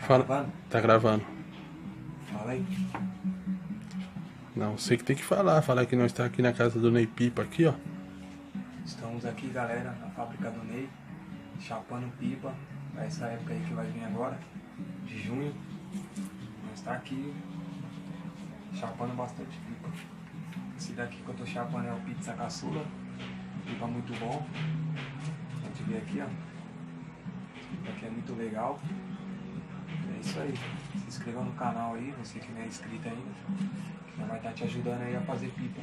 Fala. Tá gravando. Fala aí. Não, você que tem que falar. Falar que nós estamos aqui na casa do Ney Pipa, aqui, ó. Estamos aqui, galera, na fábrica do Ney, chapando pipa. Essa época aí que vai vir agora, de junho. Nós tá aqui chapando bastante pipa. Esse daqui que eu tô chapando é o Pizza Caçula. Pipa muito bom. A gente vê aqui, ó. Esse pipa aqui é muito legal. É isso aí. Se inscreva no canal aí, você que não é inscrito ainda. Que vai estar te ajudando aí a fazer pipa.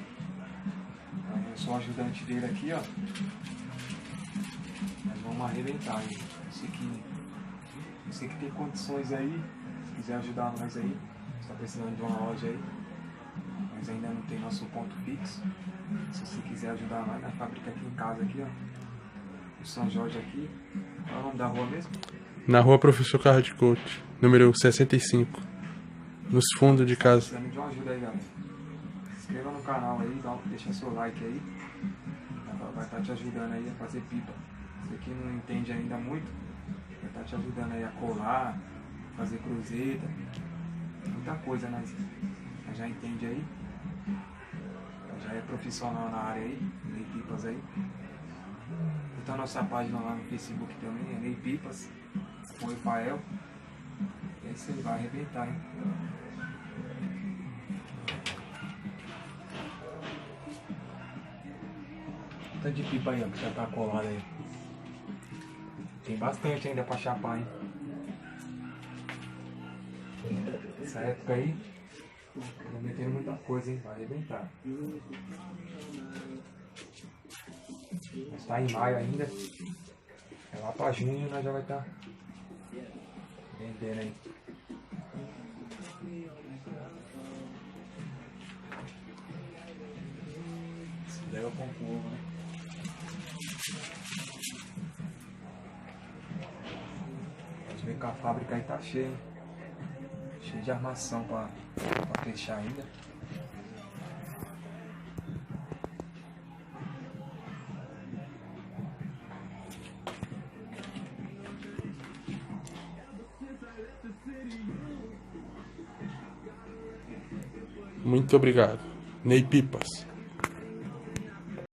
Eu sou o ajudante dele aqui, ó. Nós vamos arrebentar aí. Você que tem condições aí, se quiser ajudar nós aí, está precisando de uma loja aí, mas ainda não tem nosso ponto fixo. Se você quiser ajudar nós, na fábrica aqui em casa aqui, ó. O São Jorge aqui. Qual é o nome da rua mesmo? Na rua Professor Carlos de Couto, número 65. Nos fundos de casa. Precisando de uma ajuda aí, galera. Se inscreva no canal aí, deixa seu like aí. Vai estar te ajudando aí a fazer pipa. Você que não entende ainda muito, vai estar te ajudando aí a colar, fazer cruzeta. Muita coisa nós já entende aí. Já é profissional na área aí, Ney Pipas aí. Então nossa página lá no Facebook também é Ney Pipas, com o Rafael. E aí você vai arrebentar, hein? Tanto de pipa aí, ó, que já tá colado aí. Tem bastante ainda pra chapar, hein? Essa época aí, tô metendo muita coisa, hein? Vai arrebentar. Mas tá em maio ainda. É lá pra junho nós já vai estar vendendo aí. Se leva com o povo, né? Pode ver que a fábrica aí tá cheia, hein? Cheia de armação pra fechar ainda. Muito obrigado. Ney Pipas.